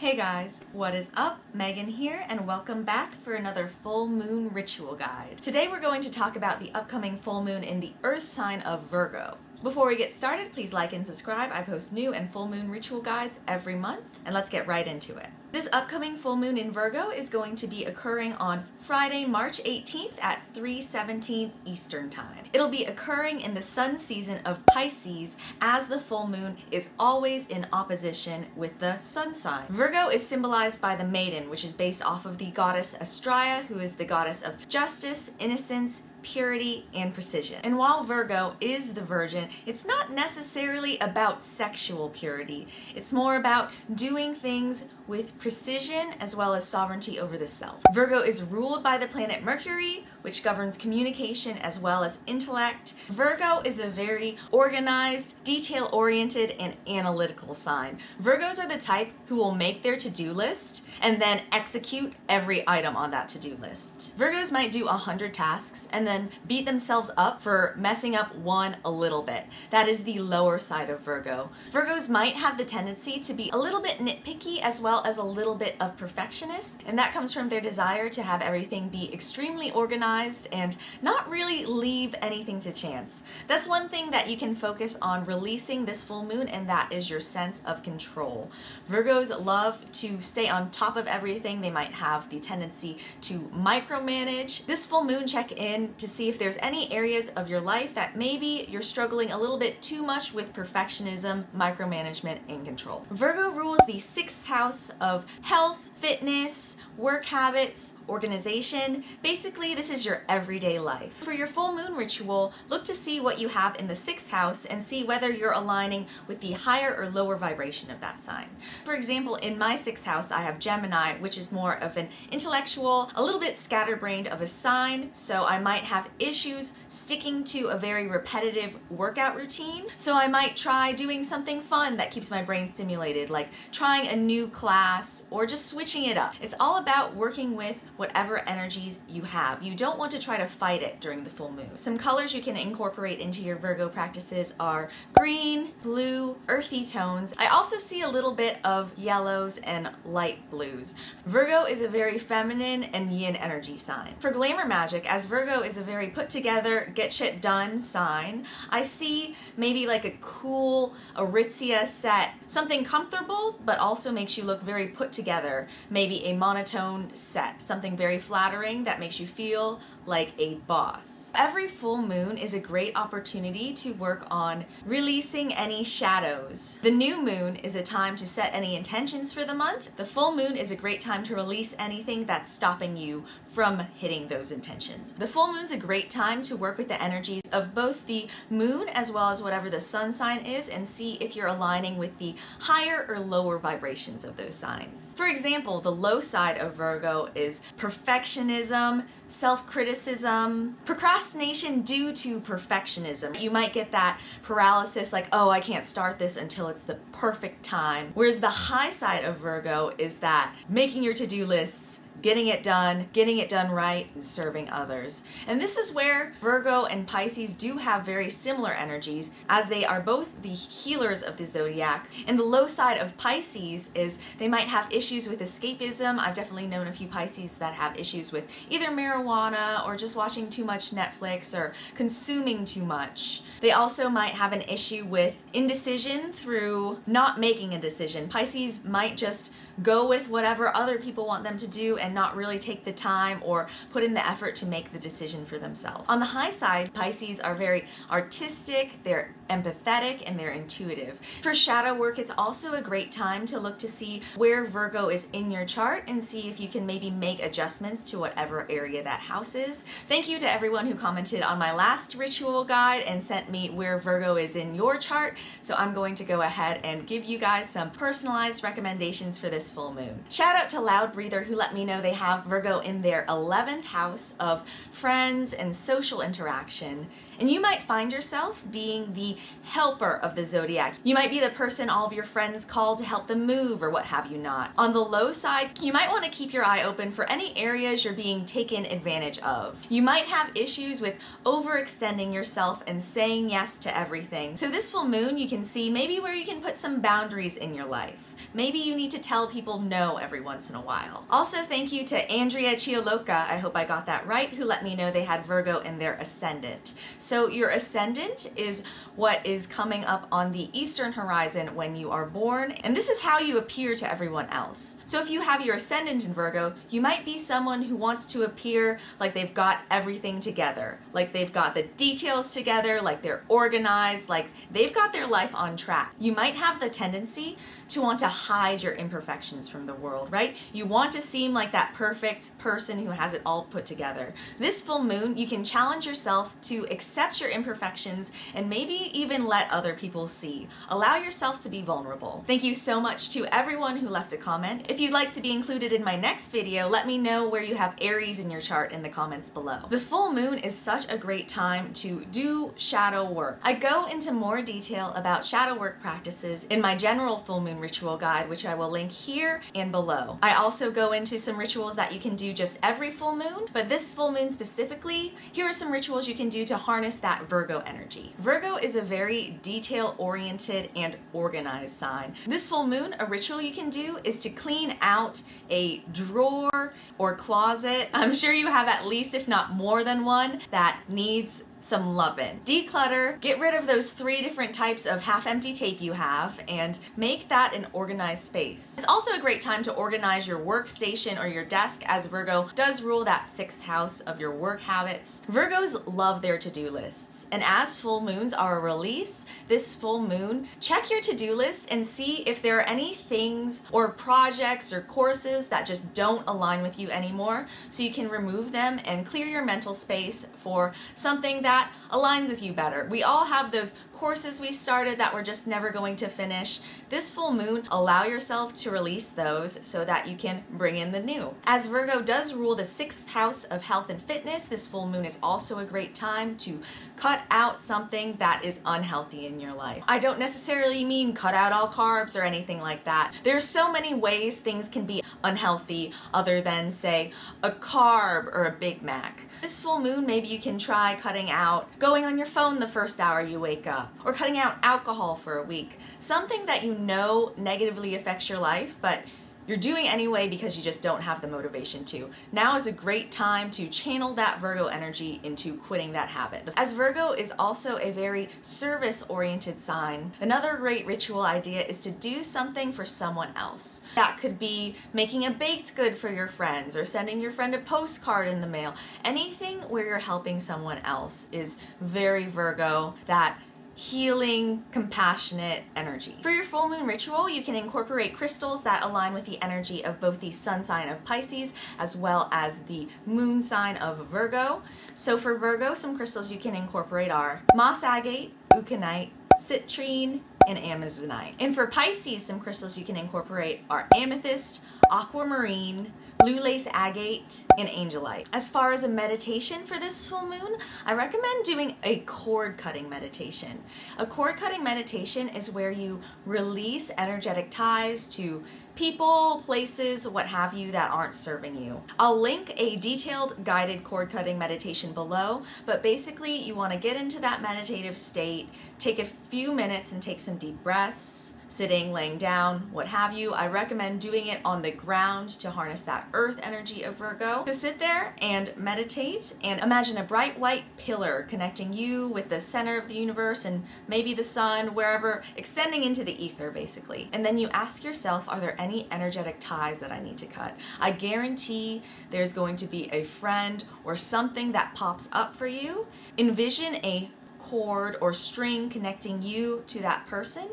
Hey guys, what is up? Megan here, and welcome back for another full moon ritual guide. Today we're going to talk about the upcoming full moon in the earth sign of Virgo. Before we get started, please like and subscribe. I post new and full moon ritual guides every month, and let's get right into it. This upcoming full moon in Virgo is going to be occurring on Friday, March 18th at 3:17 Eastern Time. It'll be occurring in the sun season of Pisces, as the full moon is always in opposition with the sun sign. Virgo is symbolized by the maiden, which is based off of the goddess Astraea, who is the goddess of justice, innocence, purity, and precision. And while Virgo is the virgin, it's not necessarily about sexual purity. It's more about doing things with precision as well as sovereignty over the self. Virgo is ruled by the planet Mercury, which governs communication as well as intellect. Virgo is a very organized, detail-oriented, and analytical sign. Virgos are the type who will make their to-do list and then execute every item on that to-do list. Virgos might do 100 tasks and then beat themselves up for messing up one a little bit. That is the lower side of Virgo. Virgos might have the tendency to be a little bit nitpicky as well as a little bit of perfectionist, and that comes from their desire to have everything be extremely organized and not really leave anything to chance. That's one thing that you can focus on releasing this full moon, and that is your sense of control. Virgos love to stay on top of everything. They might have the tendency to micromanage. This full moon check in to see if there's any areas of your life that maybe you're struggling a little bit too much with perfectionism, micromanagement, and control. Virgo rules the 6th house of health, fitness, work habits, organization. Basically, this is your everyday life. For your full moon ritual, look to see what you have in the 6th house and see whether you're aligning with the higher or lower vibration of that sign. For example, in my 6th house, I have Gemini, which is more of an intellectual, a little bit scatterbrained of a sign, so I might have issues sticking to a very repetitive workout routine. So I might try doing something fun that keeps my brain stimulated, like trying a new class or just switching it up. It's all about working with whatever energies you have. You don't want to try to fight it during the full moon. Some colors you can incorporate into your Virgo practices are green, blue, earthy tones. I also see a little bit of yellows and light blues. Virgo is a very feminine and yin energy sign. For Glamour Magick, as Virgo is a very put together, get shit done sign, I see maybe like a cool Aritzia set, something comfortable but also makes you look very put together. Maybe a monotone set, something very flattering that makes you feel like a boss. Every full moon is a great opportunity to work on releasing any shadows. The new moon is a time to set any intentions for the month. The full moon is a great time to release anything that's stopping you from hitting those intentions. The full moon's a great time to work with the energies of both the moon as well as whatever the sun sign is and see if you're aligning with the higher or lower vibrations of those signs. For example, the low side of Virgo is perfectionism, self-criticism, procrastination due to perfectionism. You might get that paralysis like, oh, I can't start this until it's the perfect time. Whereas the high side of Virgo is that making your to-do lists, getting it done right, and serving others. And this is where Virgo and Pisces do have very similar energies, as they are both the healers of the zodiac. And the low side of Pisces is they might have issues with escapism. I've definitely known a few Pisces that have issues with either marijuana or just watching too much Netflix or consuming too much. They also might have an issue with indecision through not making a decision. Pisces might just go with whatever other people want them to do and not really take the time or put in the effort to make the decision for themselves. On the high side, Pisces are very artistic, they're empathetic, and they're intuitive. For shadow work, it's also a great time to look to see where Virgo is in your chart and see if you can maybe make adjustments to whatever area that house is. Thank you to everyone who commented on my last ritual guide and sent me where Virgo is in your chart, so I'm going to go ahead and give you guys some personalized recommendations for this full moon. Shout out to Loud Breather, who let me know they have Virgo in their 11th house of friends and social interaction, and you might find yourself being the helper of the zodiac. You might be the person all of your friends call to help them move or what have you not. On the low side, you might want to keep your eye open for any areas you're being taken advantage of. You might have issues with overextending yourself and saying yes to everything. So this full moon, you can see maybe where you can put some boundaries in your life. Maybe you need to tell people no every once in a while. Also, thank you to Andrea Chioloca, I hope I got that right, who let me know they had Virgo in their ascendant. So your ascendant is what is coming up on the eastern horizon when you are born, and this is how you appear to everyone else. So if you have your ascendant in Virgo, you might be someone who wants to appear like they've got everything together, like they've got the details together, like they're organized, like they've got their life on track. You might have the tendency to want to hide your imperfections from the world, right? You want to seem like that perfect person who has it all put together. This full moon, you can challenge yourself to accept your imperfections and maybe even let other people see. Allow yourself to be vulnerable. Thank you so much to everyone who left a comment. If you'd like to be included in my next video, let me know where you have Aries in your chart in the comments below. The full moon is such a great time to do shadow work. I go into more detail about shadow work practices in my general full moon ritual guide, which I will link here and below. I also go into some rituals that you can do just every full moon, but this full moon specifically, here are some rituals you can do to harness that Virgo energy. Virgo is a very detail-oriented and organized sign. This full moon, a ritual you can do is to clean out a drawer or closet. I'm sure you have at least, if not more than one, that needs some lovin'. Declutter, get rid of those 3 different types of half-empty tape you have, and make that an organized space. It's also a great time to organize your workstation or your desk, as Virgo does rule that 6th house of your work habits. Virgos love their to-do lists, and as full moons are a release, this full moon, check your to-do list and see if there are any things or projects or courses that just don't align with you anymore, so you can remove them and clear your mental space for something that aligns with you better. We all have those courses we started that we're just never going to finish. This full moon, allow yourself to release those so that you can bring in the new. As Virgo does rule the 6th house of health and fitness, this full moon is also a great time to cut out something that is unhealthy in your life. I don't necessarily mean cut out all carbs or anything like that. There's so many ways things can be unhealthy other than, say, a carb or a Big Mac. This full moon, maybe you can try cutting out going on your phone the first hour you wake up, or cutting out alcohol for a week. Something that you know negatively affects your life, but you're doing anyway because you just don't have the motivation to. Now is a great time to channel that Virgo energy into quitting that habit. As Virgo is also a very service-oriented sign, another great ritual idea is to do something for someone else. That could be making a baked good for your friends or sending your friend a postcard in the mail. Anything where you're helping someone else is very Virgo, that healing, compassionate energy. For your full moon ritual, you can incorporate crystals that align with the energy of both the sun sign of Pisces as well as the moon sign of Virgo. So for Virgo, some crystals you can incorporate are moss agate, euconite, citrine, and amazonite. And for Pisces, some crystals you can incorporate are amethyst, aquamarine, blue lace agate, and angelite. As far as a meditation for this full moon, I recommend doing a cord cutting meditation. A cord cutting meditation is where you release energetic ties to people, places, what have you that aren't serving you. I'll link a detailed guided cord cutting meditation below, but basically you want to get into that meditative state, take a few minutes and take some deep breaths, sitting, laying down, what have you. I recommend doing it on the ground to harness that earth energy of Virgo. So sit there and meditate and imagine a bright white pillar connecting you with the center of the universe and maybe the sun, wherever, extending into the ether basically. And then you ask yourself, are there any energetic ties that I need to cut? I guarantee there's going to be a friend or something that pops up for you. Envision a cord or string connecting you to that person,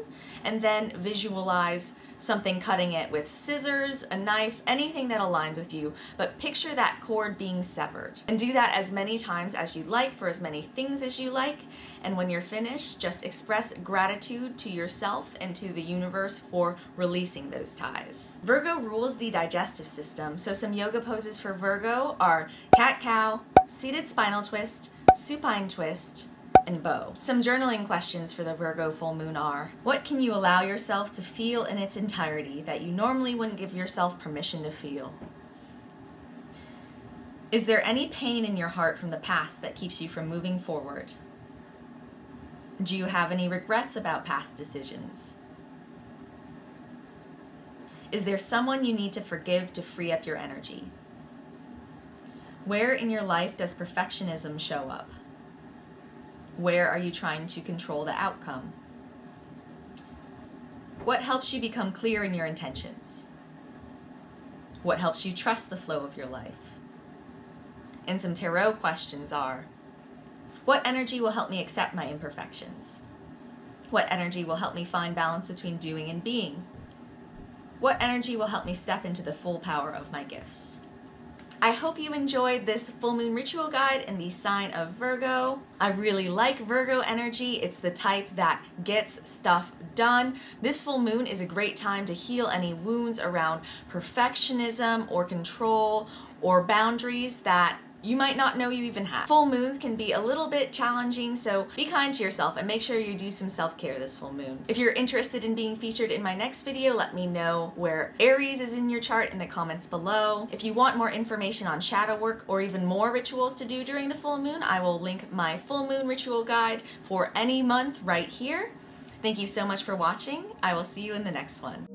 and then visualize something cutting it with scissors, a knife, anything that aligns with you, but picture that cord being severed. And do that as many times as you like for as many things as you like, and when you're finished, just express gratitude to yourself and to the universe for releasing those ties. Virgo rules the digestive system, so some yoga poses for Virgo are cat-cow, seated spinal twist, supine twist, and bow. Some journaling questions for the Virgo full moon are: what can you allow yourself to feel in its entirety that you normally wouldn't give yourself permission to feel? Is there any pain in your heart from the past that keeps you from moving forward? Do you have any regrets about past decisions? Is there someone you need to forgive to free up your energy? Where in your life does perfectionism show up? Where are you trying to control the outcome? What helps you become clear in your intentions? What helps you trust the flow of your life? And some tarot questions are: what energy will help me accept my imperfections? What energy will help me find balance between doing and being? What energy will help me step into the full power of my gifts? I hope you enjoyed this full moon ritual guide in the sign of Virgo. I really like Virgo energy. It's the type that gets stuff done. This full moon is a great time to heal any wounds around perfectionism or control or boundaries that you might not know you even have. Full moons can be a little bit challenging, so be kind to yourself and make sure you do some self-care this full moon. If you're interested in being featured in my next video, let me know where Aries is in your chart in the comments below. If you want more information on shadow work or even more rituals to do during the full moon, I will link my full moon ritual guide for any month right here. Thank you so much for watching. I will see you in the next one.